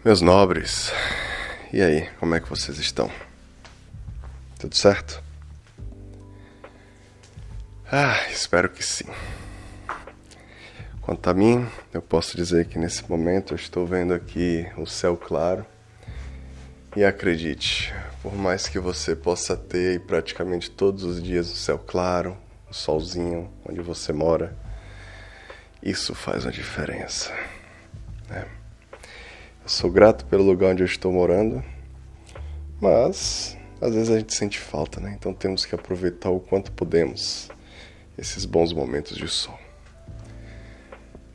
Meus nobres, e aí, como é que vocês estão? Tudo certo? Espero que sim. Quanto a mim, eu posso dizer que nesse momento eu estou vendo aqui o céu claro. E acredite, por mais que você possa ter aí praticamente todos os dias o céu claro, o solzinho onde você mora, isso faz uma diferença, né? Eu sou grato pelo lugar onde eu estou morando, mas às vezes a gente sente falta, né? Então temos que aproveitar o quanto podemos esses bons momentos de sol.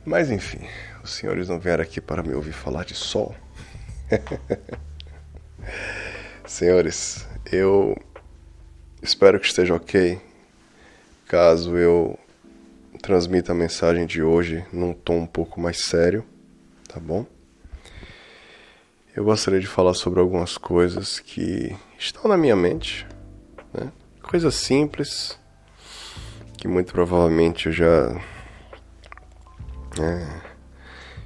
Mas enfim, os senhores não vieram aqui para me ouvir falar de sol. Senhores, eu espero que esteja ok caso eu transmita a mensagem de hoje num tom um pouco mais sério, tá bom? Eu gostaria de falar sobre algumas coisas que estão na minha mente, né? Coisas simples, que muito provavelmente eu já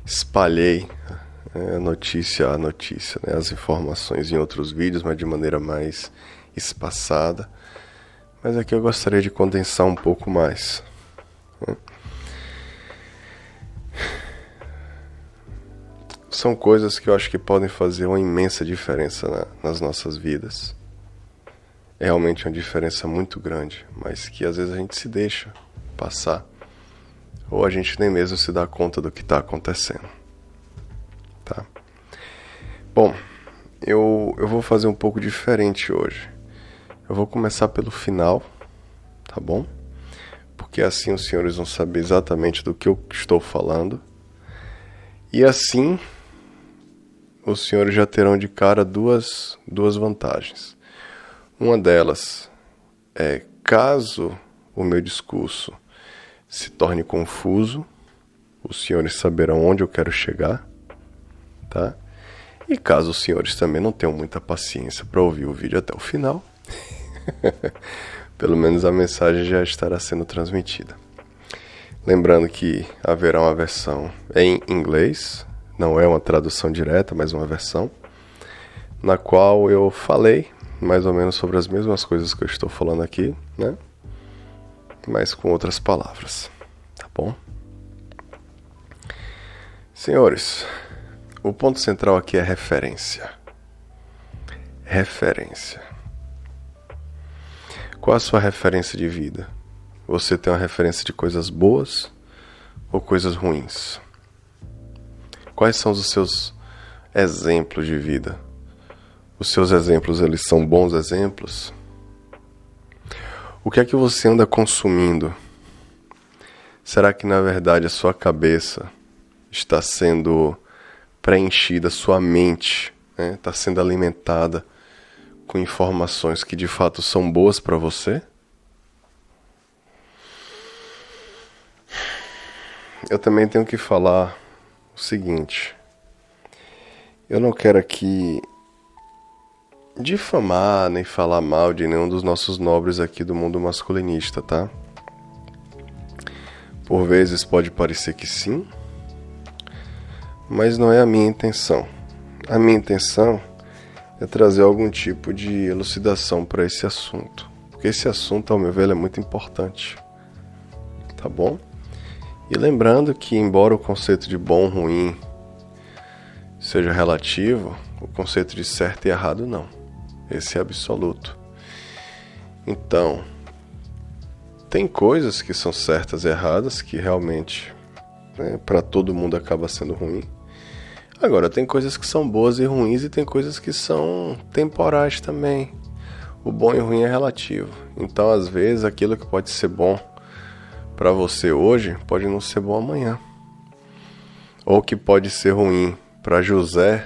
espalhei a notícia, né? As informações em outros vídeos, mas de maneira mais espaçada. Mas aqui eu gostaria de condensar um pouco mais, né? São coisas que eu acho que podem fazer uma imensa diferença nas nossas vidas. É realmente uma diferença muito grande, mas que às vezes a gente se deixa passar, ou a gente nem mesmo se dá conta do que está acontecendo, tá? Bom, eu vou fazer um pouco diferente hoje. Eu vou começar pelo final, tá bom? Porque assim os senhores vão saber exatamente do que eu estou falando. E assim os senhores já terão de cara duas vantagens. Uma delas é, caso o meu discurso se torne confuso, os senhores saberão onde eu quero chegar, tá? E caso os senhores também não tenham muita paciência para ouvir o vídeo até o final, pelo menos a mensagem já estará sendo transmitida. Lembrando que haverá uma versão em inglês, não é uma tradução direta, mas uma versão, na qual eu falei mais ou menos sobre as mesmas coisas que eu estou falando aqui, né? Mas com outras palavras, tá bom? Senhores, o ponto central aqui é referência. Referência. Qual a sua referência de vida? Você tem uma referência de coisas boas ou coisas ruins? Quais são os seus exemplos de vida? Os seus exemplos, eles são bons exemplos? O que é que você anda consumindo? Será que na verdade a sua cabeça está sendo preenchida, sua mente, né, está sendo alimentada com informações que de fato são boas para você? Eu também tenho que falar o seguinte: eu não quero aqui difamar nem falar mal de nenhum dos nossos nobres aqui do mundo masculinista, tá? Por vezes pode parecer que sim, mas não é a minha intenção. A minha intenção é trazer algum tipo de elucidação para esse assunto, porque esse assunto, ao meu ver, é muito importante, tá bom? E lembrando que, embora o conceito de bom, ruim seja relativo, o conceito de certo e errado não. Esse é absoluto. Então, tem coisas que são certas e erradas, que realmente, né, para todo mundo acaba sendo ruim. Agora, tem coisas que são boas e ruins, e tem coisas que são temporais também. O bom e o ruim é relativo. Então, às vezes, aquilo que pode ser bom para você hoje pode não ser bom amanhã, ou que pode ser ruim para José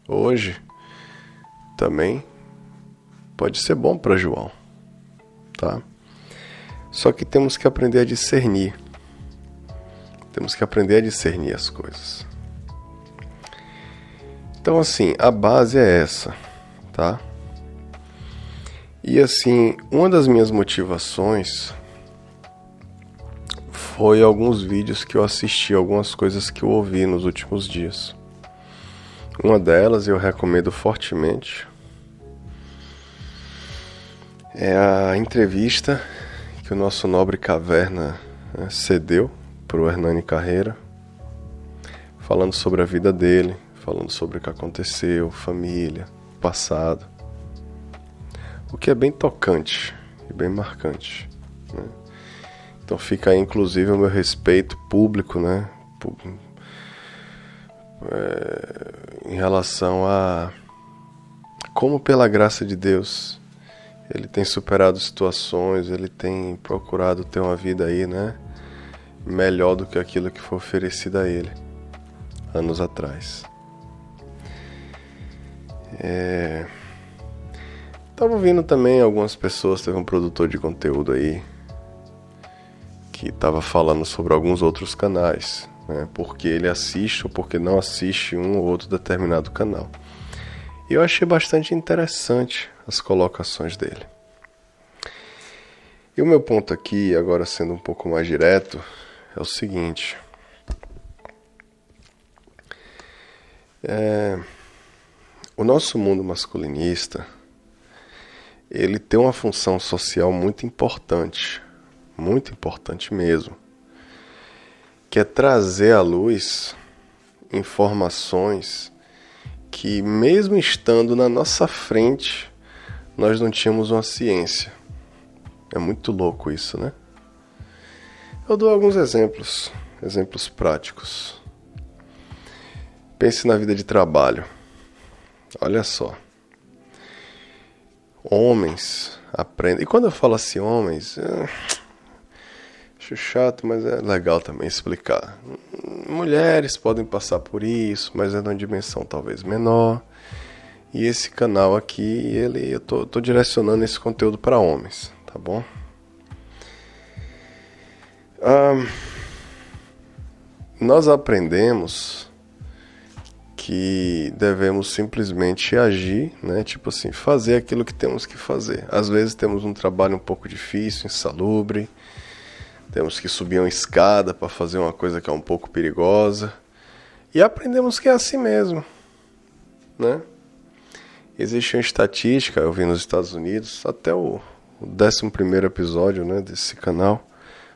hoje também pode ser bom para João, tá? Só que temos que aprender a discernir, as coisas. Então, assim, a base é essa, tá? E assim, uma das minhas motivações foi alguns vídeos que eu assisti, algumas coisas que eu ouvi nos últimos dias. Uma delas eu recomendo fortemente é a entrevista que o nosso nobre Caverna cedeu para o Hernani Carreira, falando sobre a vida dele, falando sobre o que aconteceu, família, passado. O que é bem tocante e bem marcante, né? Então fica aí inclusive o meu respeito público, né? Em relação a como, pela graça de Deus, ele tem superado situações, ele tem procurado ter uma vida aí, né, melhor do que aquilo que foi oferecido a ele anos atrás. Tava ouvindo também algumas pessoas, teve um produtor de conteúdo aí que tava falando sobre alguns outros canais, né, porque ele assiste ou porque não assiste um ou outro determinado canal. E eu achei bastante interessante as colocações dele. E o meu ponto aqui, agora sendo um pouco mais direto, é o seguinte. O nosso mundo masculinista, ele tem uma função social muito importante mesmo, que é trazer à luz informações que, mesmo estando na nossa frente, nós não tínhamos uma ciência. É muito louco isso, né? Eu dou alguns exemplos práticos. Pense na vida de trabalho. Olha só. Homens aprendem... E quando eu falo assim, homens... acho chato, mas é legal também explicar. Mulheres podem passar por isso, mas é numa dimensão talvez menor. E esse canal aqui, eu tô direcionando esse conteúdo para homens, tá bom? Nós aprendemos que devemos simplesmente agir, né? Tipo assim, fazer aquilo que temos que fazer. Às vezes temos um trabalho um pouco difícil, insalubre. Temos que subir uma escada para fazer uma coisa que é um pouco perigosa. E aprendemos que é assim mesmo, né? Existe uma estatística, eu vi nos Estados Unidos, até o 11º episódio, né, desse canal,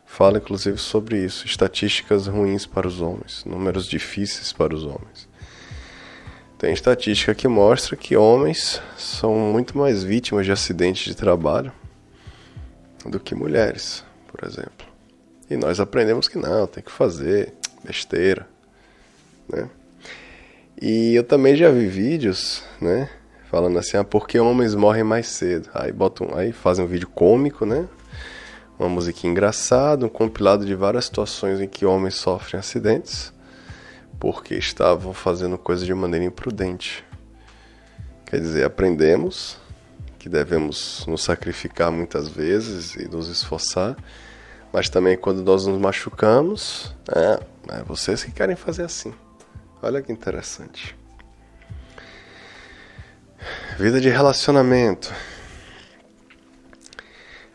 fala inclusive sobre isso. Estatísticas ruins para os homens, números difíceis para os homens. Tem estatística que mostra que homens são muito mais vítimas de acidentes de trabalho do que mulheres, por exemplo. E nós aprendemos que não, tem que fazer, besteira, né? E eu também já vi vídeos, né, falando assim, por que homens morrem mais cedo? Aí fazem um vídeo cômico, né? Uma musiquinha engraçada, um compilado de várias situações em que homens sofrem acidentes porque estavam fazendo coisas de maneira imprudente. Quer dizer, aprendemos que devemos nos sacrificar muitas vezes e nos esforçar, mas também quando nós nos machucamos, é vocês que querem fazer assim. Olha que interessante. Vida de relacionamento.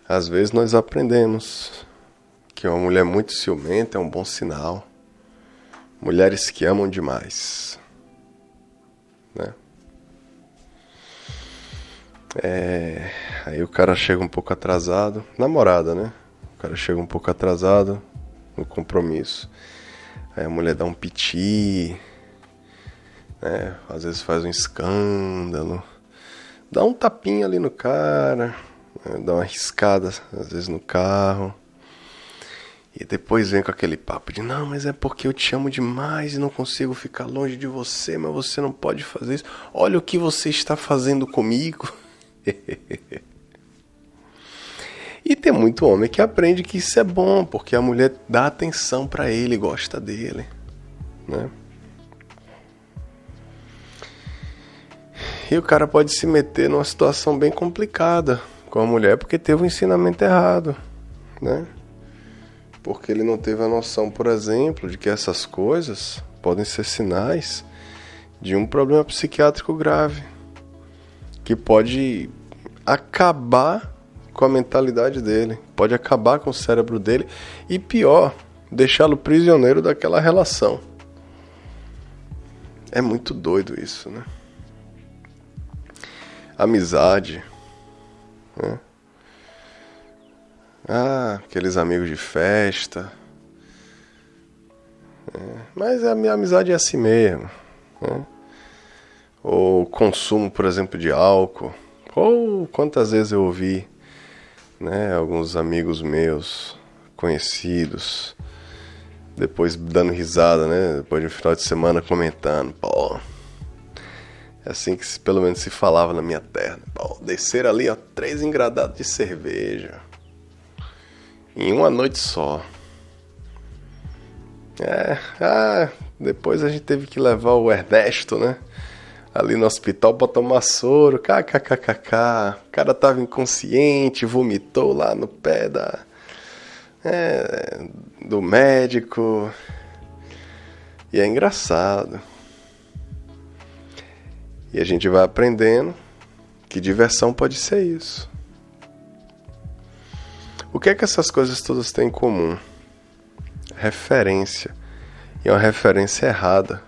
Às vezes nós aprendemos que uma mulher muito ciumenta é um bom sinal. Mulheres que amam demais, né? Aí o cara chega um pouco atrasado, namorada, né? O cara chega um pouco atrasado no compromisso. Aí a mulher dá um piti, né? Às vezes faz um escândalo, dá um tapinha ali no cara, né? Dá uma riscada às vezes no carro. E depois vem com aquele papo de, não, mas é porque eu te amo demais e não consigo ficar longe de você, mas você não pode fazer isso. Olha o que você está fazendo comigo. E tem muito homem que aprende que isso é bom, porque a mulher dá atenção pra ele, gosta dele, né? E o cara pode se meter numa situação bem complicada com a mulher porque teve um ensinamento errado, né? Porque ele não teve a noção, por exemplo, de que essas coisas podem ser sinais de um problema psiquiátrico grave, que pode acabar com a mentalidade dele, pode acabar com o cérebro dele e, pior, deixá-lo prisioneiro daquela relação. É muito doido isso, né? Amizade, né? Aqueles amigos de festa. Mas a minha amizade é assim mesmo, né? Ou consumo, por exemplo, de álcool. Ou quantas vezes eu ouvi, né, alguns amigos meus, conhecidos, depois dando risada, né? Depois de um final de semana comentando, pô, é assim que pelo menos se falava na minha terra. Pô, descer ali, ó, 3 engradados de cerveja em uma noite só. Depois a gente teve que levar o Ernesto, né, ali no hospital pra tomar soro. KKKKK. O cara tava inconsciente, vomitou lá no pé do médico. E é engraçado. E a gente vai aprendendo que diversão pode ser isso. O que é que essas coisas todas têm em comum? Referência. E é uma referência errada.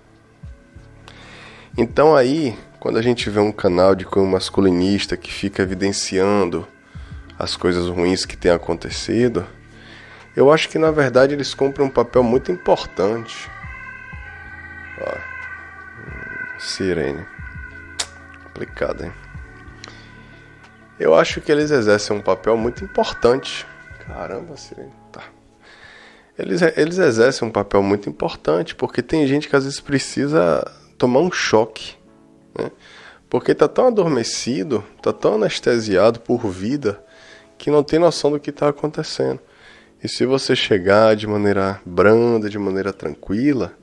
Então aí, quando a gente vê um canal de cunho masculinista que fica evidenciando as coisas ruins que têm acontecido, eu acho que na verdade eles cumprem um papel muito importante. Sirene. Complicado, hein? Eu acho que eles exercem um papel muito importante. Caramba, Sirene. Tá. Eles exercem um papel muito importante, porque tem gente que às vezes precisa tomar um choque, né? Porque tá tão adormecido, tá tão anestesiado por vida, que não tem noção do que está acontecendo. E se você chegar de maneira branda, de maneira tranquila,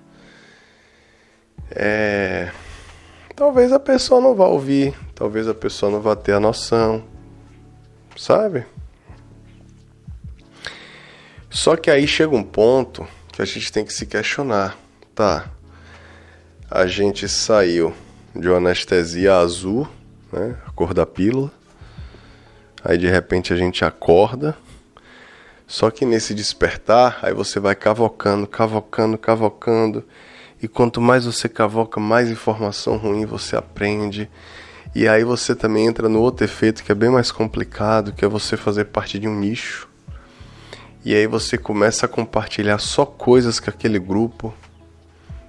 talvez a pessoa não vá ouvir, talvez a pessoa não vá ter a noção, sabe? Só que aí chega um ponto que a gente tem que se questionar. Tá, a gente saiu de uma anestesia azul, né, a cor da pílula. Aí de repente a gente acorda. Só que nesse despertar, aí você vai cavocando. E quanto mais você cavoca, mais informação ruim você aprende. E aí você também entra no outro efeito que é bem mais complicado, que é você fazer parte de um nicho. E aí você começa a compartilhar só coisas que aquele grupo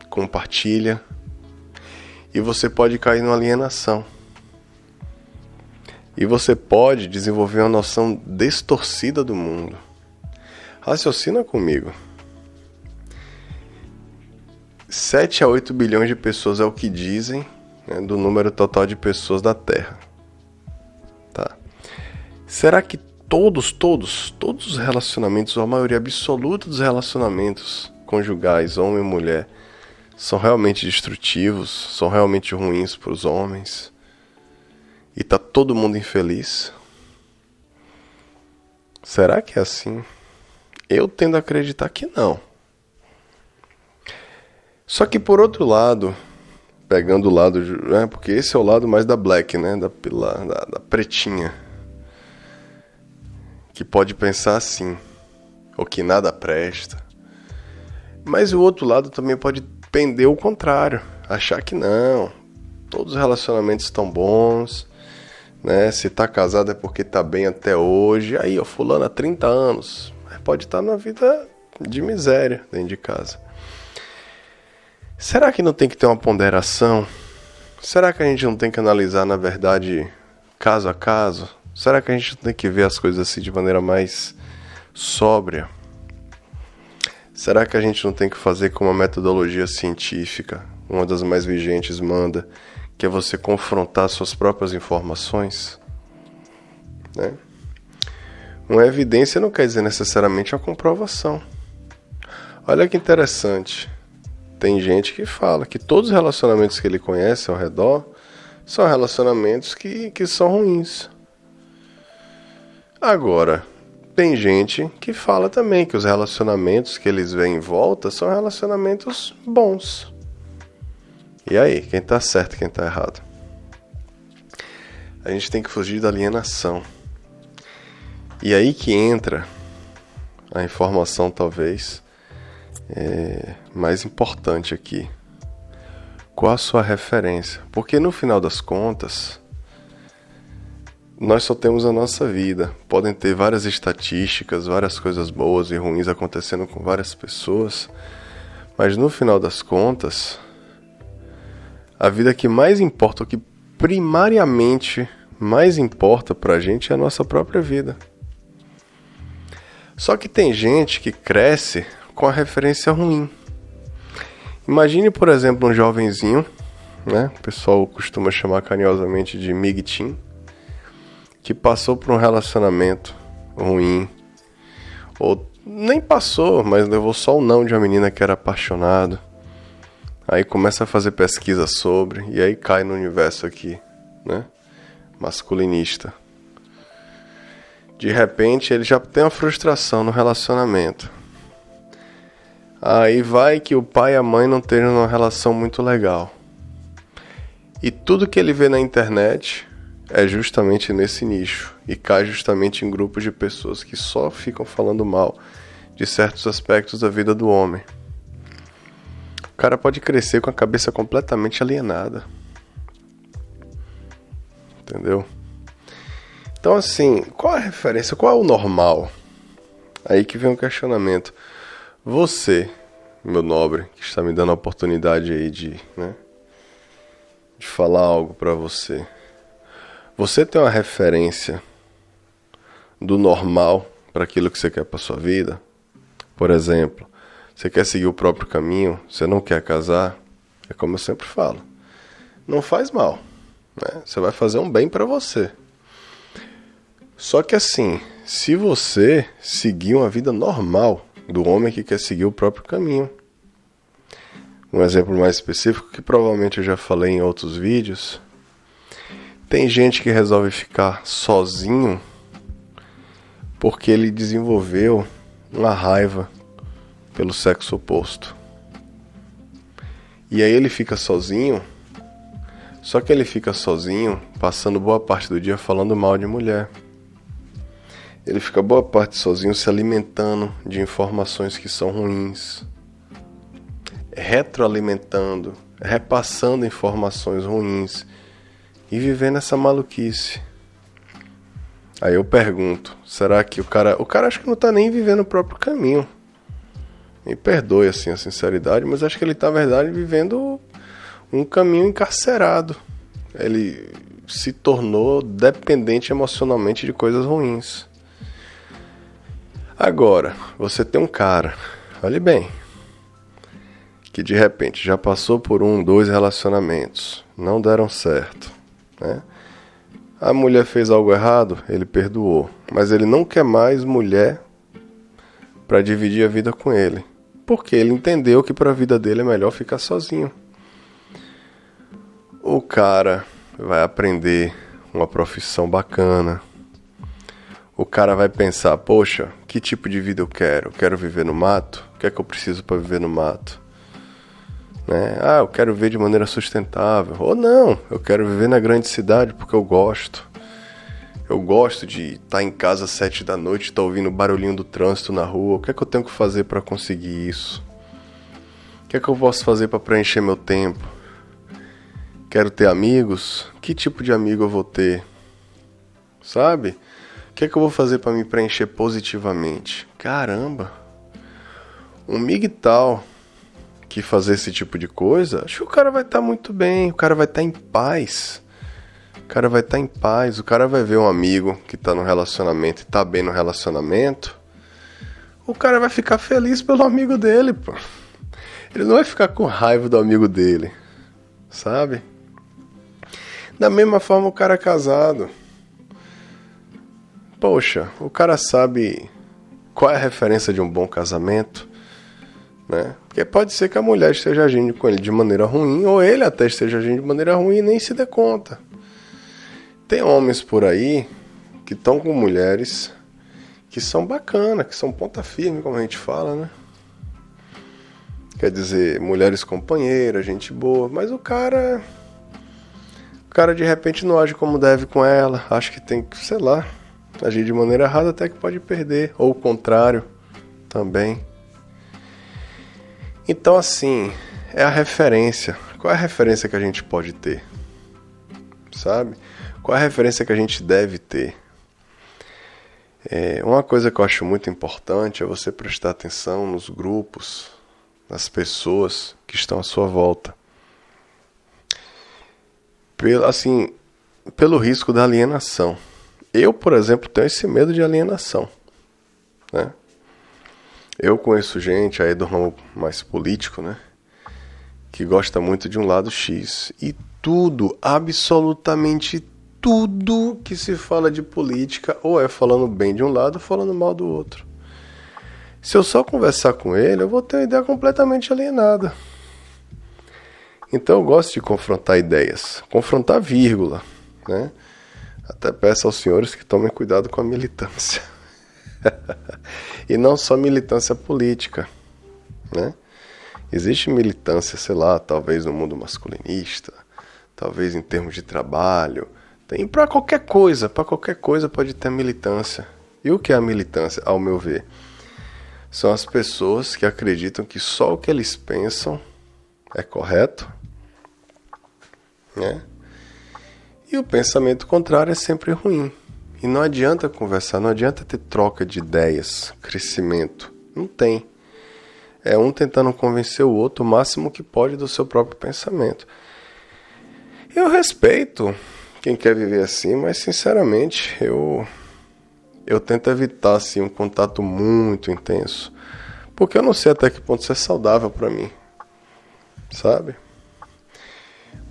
compartilha. E você pode cair numa alienação. E você pode desenvolver uma noção distorcida do mundo. Raciocina comigo. 7 a 8 bilhões de pessoas é o que dizem, né, do número total de pessoas da Terra. Tá. Será que todos os relacionamentos, ou a maioria absoluta dos relacionamentos conjugais, homem e mulher, são realmente destrutivos, são realmente ruins para os homens? E tá todo mundo infeliz? Será que é assim? Eu tendo a acreditar que não. Só que por outro lado, pegando o lado, né, porque esse é o lado mais da black, né, da pretinha, que pode pensar assim, ou que nada presta. Mas o outro lado também pode pender o contrário, achar que não, todos os relacionamentos estão bons, né? Se tá casado é porque tá bem até hoje. Aí, ó, fulano há 30 anos, mas pode estar numa vida de miséria dentro de casa. Será que não tem que ter uma ponderação? Será que a gente não tem que analisar, na verdade, caso a caso? Será que a gente não tem que ver as coisas assim de maneira mais sóbria? Será que a gente não tem que fazer como a metodologia científica, uma das mais vigentes, manda, que é você confrontar suas próprias informações? Né? Uma evidência não quer dizer necessariamente uma comprovação. Olha que interessante. Tem gente que fala que todos os relacionamentos que ele conhece ao redor são relacionamentos que são ruins. Agora, tem gente que fala também que os relacionamentos que eles veem em volta são relacionamentos bons. E aí, quem tá certo e quem tá errado? A gente tem que fugir da alienação. E aí que entra a informação, talvez, mais importante aqui. qual a sua referência. Porque no final das contas, nós só temos a nossa vida. Podem ter várias estatísticas, várias coisas boas e ruins acontecendo com várias pessoas, mas no final das contas, a vida que mais importa, o que primariamente mais importa pra gente é a nossa própria vida. Só que tem gente que cresce com a referência ruim. Imagine, por exemplo, um jovenzinho, né? O pessoal costuma chamar carinhosamente de migtin, que passou por um relacionamento ruim, ou nem passou, mas levou só o não de uma menina que era apaixonado. Aí começa a fazer pesquisa sobre, e aí cai no universo aqui, né? Masculinista. De repente ele já tem uma frustração no relacionamento. Aí vai que o pai e a mãe não tenham uma relação muito legal. E tudo que ele vê na internet é justamente nesse nicho. E cai justamente em grupos de pessoas que só ficam falando mal de certos aspectos da vida do homem. O cara pode crescer com a cabeça completamente alienada. Entendeu? Então assim, qual é a referência? Qual é o normal? Aí que vem um questionamento. Você, meu nobre, que está me dando a oportunidade aí de falar algo para você. Você tem uma referência do normal para aquilo que você quer para sua vida? Por exemplo, você quer seguir o próprio caminho, você não quer casar? É como eu sempre falo, não faz mal, né? Você vai fazer um bem para você. Só que assim, se você seguir uma vida normal do homem que quer seguir o próprio caminho, um exemplo mais específico que provavelmente eu já falei em outros vídeos, tem gente que resolve ficar sozinho porque ele desenvolveu uma raiva pelo sexo oposto. E aí ele fica sozinho, só que ele fica sozinho passando boa parte do dia falando mal de mulher. Ele fica boa parte sozinho se alimentando de informações que são ruins, retroalimentando, repassando informações ruins e vivendo essa maluquice. Aí eu pergunto, será que o cara acho que não tá nem vivendo o próprio caminho? Me perdoe assim a sinceridade, mas acho que ele tá, na verdade, vivendo um caminho encarcerado. Ele se tornou dependente emocionalmente de coisas ruins. Agora, você tem um cara, olhe bem, que de repente já passou por 2 relacionamentos, não deram certo, né? A mulher fez algo errado, ele perdoou, mas ele não quer mais mulher para dividir a vida com ele, porque ele entendeu que para a vida dele é melhor ficar sozinho. O cara vai aprender uma profissão bacana. O cara vai pensar, poxa, que tipo de vida eu quero? Eu quero viver no mato? O que é que eu preciso para viver no mato? Né? Eu quero viver de maneira sustentável. Ou não, eu quero viver na grande cidade porque eu gosto. Eu gosto de estar em casa às 7 da noite, estar ouvindo o barulhinho do trânsito na rua. O que é que eu tenho que fazer para conseguir isso? O que é que eu posso fazer para preencher meu tempo? Quero ter amigos? Que tipo de amigo eu vou ter? Sabe? O que é que eu vou fazer para me preencher positivamente? Caramba! Um migtal que fazer esse tipo de coisa, acho que o cara vai estar muito bem, o cara vai estar em paz. O cara vai estar em paz, o cara vai ver um amigo que está no relacionamento e está bem no relacionamento. O cara vai ficar feliz pelo amigo dele, pô. Ele não vai ficar com raiva do amigo dele, sabe? Da mesma forma o cara casado. Poxa, o cara sabe qual é a referência de um bom casamento, né? Porque pode ser que a mulher esteja agindo com ele de maneira ruim, ou ele até esteja agindo de maneira ruim e nem se dê conta. Tem homens por aí que estão com mulheres que são bacanas, que são ponta firme, como a gente fala, né? Quer dizer, mulheres companheiras, gente boa, mas o cara de repente não age como deve com ela, acha que tem que, sei lá, agir de maneira errada, até que pode perder, ou o contrário também. Então assim, é a referência. qual é a referência que a gente pode ter? Sabe? Qual é a referência que a gente deve ter? Uma coisa que eu acho muito importante é você prestar atenção nos grupos, nas pessoas que estão à sua volta. Pelo risco da alienação. Eu, por exemplo, tenho esse medo de alienação, né? Eu conheço gente aí do ramo mais político, né, que gosta muito de um lado X. E tudo, absolutamente tudo que se fala de política, ou é falando bem de um lado ou falando mal do outro. Se eu só conversar com ele, eu vou ter uma ideia completamente alienada. Então eu gosto de confrontar ideias, confrontar vírgula, né? Até peço aos senhores que tomem cuidado com a militância. E não só militância política, né? Existe militância, sei lá, talvez no mundo masculinista, talvez em termos de trabalho, tem para qualquer coisa pode ter militância. E o que é a militância, ao meu ver? São as pessoas que acreditam que só o que eles pensam é correto, né? E o pensamento contrário é sempre ruim. E não adianta conversar, não adianta ter troca de ideias, crescimento. Não tem. É um tentando convencer o outro o máximo que pode do seu próprio pensamento. Eu respeito quem quer viver assim, mas sinceramente eu tento evitar assim, um contato muito intenso. Porque eu não sei até que ponto isso é saudável para mim. Sabe?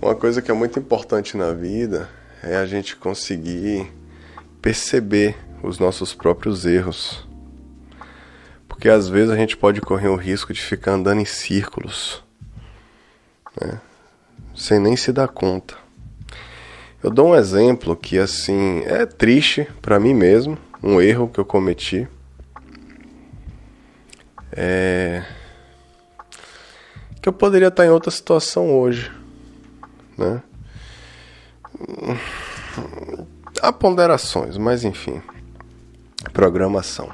Uma coisa que é muito importante na vida é a gente conseguir perceber os nossos próprios erros. Porque às vezes a gente pode correr o risco de ficar andando em círculos, né? Sem nem se dar conta. Eu dou um exemplo que assim é triste para mim mesmo, um erro que eu cometi. Que eu poderia estar em outra situação hoje, né? Há ponderações, mas enfim. Programação.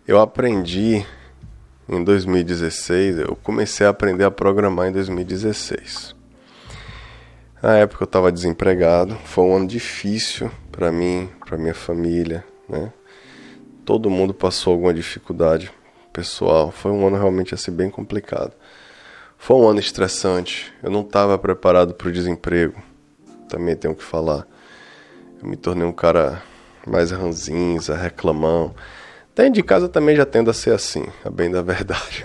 Eu aprendi em 2016, eu comecei a aprender a programar em 2016. Na época eu estava desempregado, foi um ano difícil para mim, para minha família, né? Todo mundo passou alguma dificuldade pessoal, foi um ano realmente assim bem complicado. Foi um ano estressante, eu não estava preparado para o desemprego, também tenho que falar. Eu me tornei um cara mais ranzinza, reclamão. Dentro de casa também já tendo a ser assim, a bem da verdade.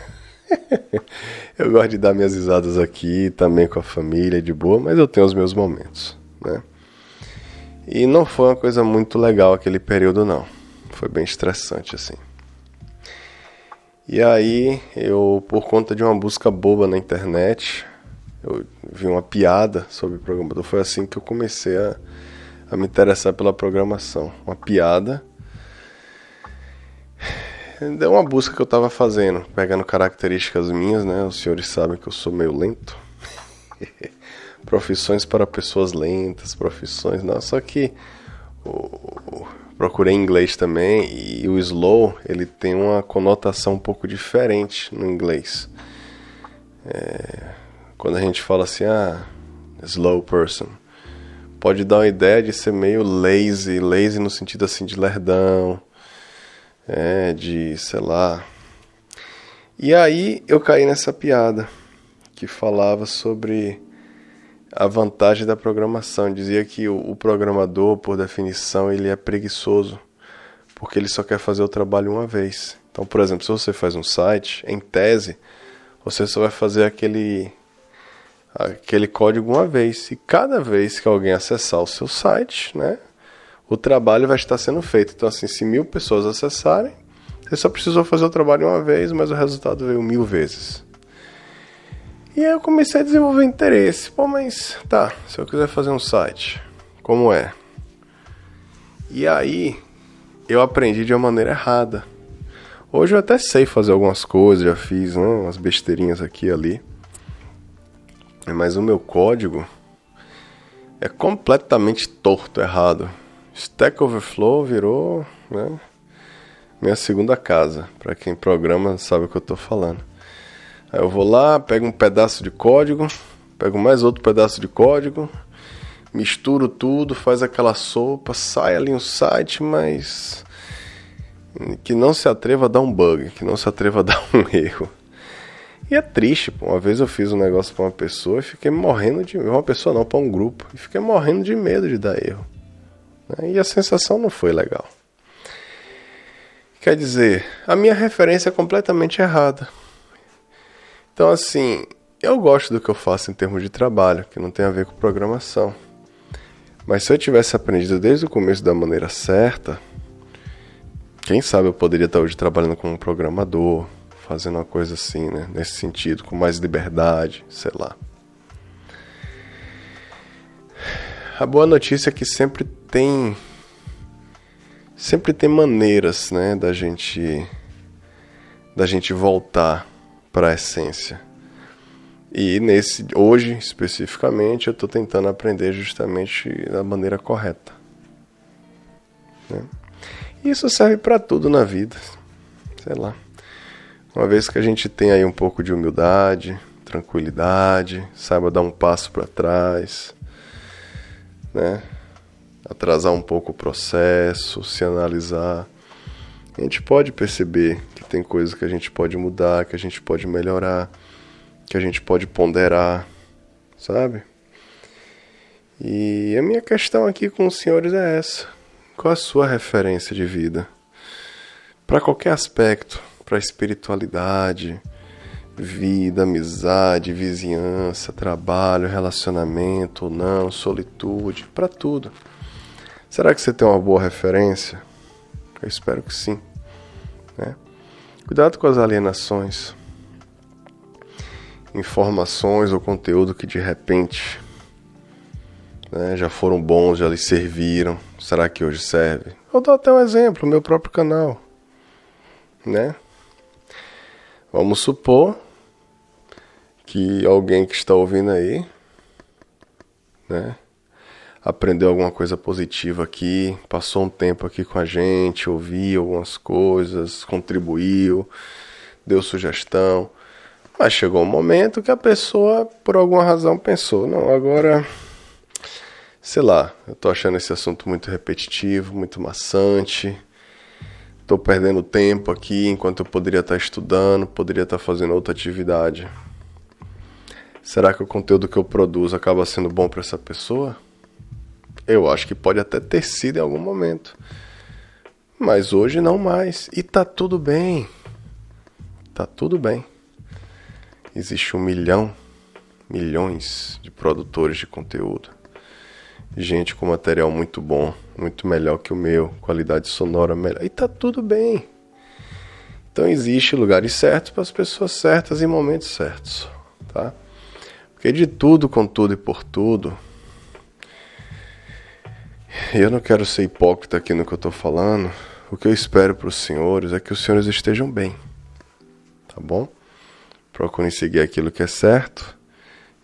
Eu gosto de dar minhas risadas aqui, também com a família, de boa, mas eu tenho os meus momentos, né? E não foi uma coisa muito legal aquele período, não. Foi bem estressante, assim. E aí, eu, por conta de uma busca boba na internet, eu vi uma piada sobre programador. Foi assim que eu comecei a me interessar pela programação. Uma piada. Deu uma busca que eu estava fazendo, pegando características minhas, né? Os senhores sabem que eu sou meio lento. Profissões para pessoas lentas, profissões... Não, só que procurei em inglês também, e o slow, ele tem uma conotação um pouco diferente no inglês. Quando a gente fala assim, slow person, pode dar uma ideia de ser meio lazy no sentido assim de lerdão, de, sei lá. E aí eu caí nessa piada que falava sobre a vantagem da programação. Dizia que o programador, por definição, ele é preguiçoso, porque ele só quer fazer o trabalho uma vez. Então, por exemplo, se você faz um site, em tese, você só vai fazer aquele código uma vez. E cada vez que alguém acessar o seu site, né, o trabalho vai estar sendo feito. Então, assim, se 1000 pessoas acessarem, você só precisou fazer o trabalho uma vez, mas o resultado veio 1000 vezes. E aí eu comecei a desenvolver interesse. Pô, mas tá, se eu quiser fazer um site, como é? E aí eu aprendi de uma maneira errada. Hoje eu até sei fazer algumas coisas, já fiz, né, umas besteirinhas aqui e ali. Mas o meu código é completamente torto, errado. Stack Overflow virou, né, minha segunda casa. Para quem programa sabe o que eu estou falando. Aí eu vou lá, pego um pedaço de código, pego mais outro pedaço de código, misturo tudo, faz aquela sopa, sai ali um site, mas que não se atreva a dar um bug, que não se atreva a dar um erro. E é triste, pô. Uma vez eu fiz um negócio pra uma pessoa e fiquei morrendo de... Uma pessoa não, pra um grupo. E fiquei morrendo de medo de dar erro. E a sensação não foi legal. Quer dizer, a minha referência é completamente errada. Então, assim, eu gosto do que eu faço em termos de trabalho, que não tem a ver com programação. Mas se eu tivesse aprendido desde o começo da maneira certa, quem sabe eu poderia estar hoje trabalhando como programador, fazendo uma coisa assim, né? Nesse sentido, com mais liberdade, sei lá. A boa notícia é que sempre tem maneiras, né, da gente voltar para a essência. E hoje, especificamente, eu estou tentando aprender justamente da maneira correta, né? Isso serve para tudo na vida, sei lá. Uma vez que a gente tem aí um pouco de humildade, tranquilidade, saiba dar um passo para trás, né? Atrasar um pouco o processo, se analisar, a gente pode perceber que tem coisas que a gente pode mudar, que a gente pode melhorar, que a gente pode ponderar, sabe? E a minha questão aqui com os senhores é essa. Qual a sua referência de vida? Para qualquer aspecto, para espiritualidade, vida, amizade, vizinhança, trabalho, relacionamento ou não, solitude, para tudo. Será que você tem uma boa referência? Eu espero que sim, né? Cuidado com as alienações, informações ou conteúdo que de repente, né, já foram bons, já lhes serviram. Será que hoje serve? Eu dou até um exemplo, o meu próprio canal, né? Vamos supor que alguém que está ouvindo aí, né, aprendeu alguma coisa positiva aqui, passou um tempo aqui com a gente, ouviu algumas coisas, contribuiu, deu sugestão, mas chegou um momento que a pessoa, por alguma razão, pensou, não, agora, sei lá, eu tô achando esse assunto muito repetitivo, muito maçante, tô perdendo tempo aqui enquanto eu poderia estar estudando, poderia estar fazendo outra atividade. Será que o conteúdo que eu produzo acaba sendo bom para essa pessoa? Eu acho que pode até ter sido em algum momento, mas hoje não mais. E tá tudo bem. Tá tudo bem. Existe 1 milhão, milhões de produtores de conteúdo. Gente com material muito bom, muito melhor que o meu, qualidade sonora melhor. E tá tudo bem. Então existe lugares certos para as pessoas certas em momentos certos, tá? Porque de tudo, com tudo e por tudo, eu não quero ser hipócrita aqui no que eu estou falando. O que eu espero para os senhores é que os senhores estejam bem, tá bom? Procurem seguir aquilo que é certo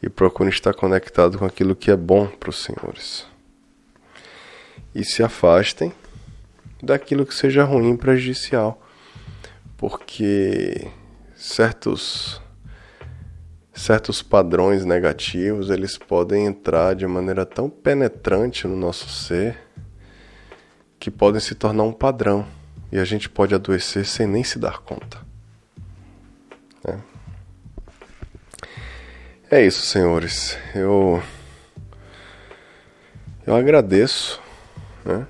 e procurem estar conectado com aquilo que é bom para os senhores. E se afastem daquilo que seja ruim e prejudicial, porque certos padrões negativos, eles podem entrar de maneira tão penetrante no nosso ser que podem se tornar um padrão e a gente pode adoecer sem nem se dar conta. É isso, senhores. Eu agradeço, né?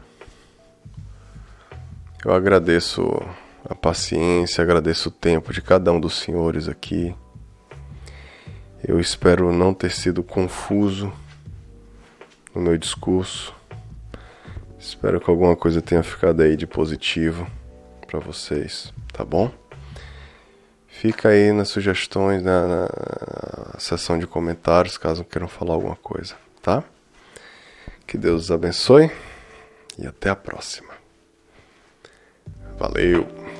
Eu agradeço a paciência, agradeço o tempo de cada um dos senhores aqui. Eu espero não ter sido confuso no meu discurso. Espero que alguma coisa tenha ficado aí de positivo para vocês, tá bom? Fica aí nas sugestões, na seção de comentários, caso queiram falar alguma coisa, tá? Que Deus os abençoe e até a próxima. Valeu!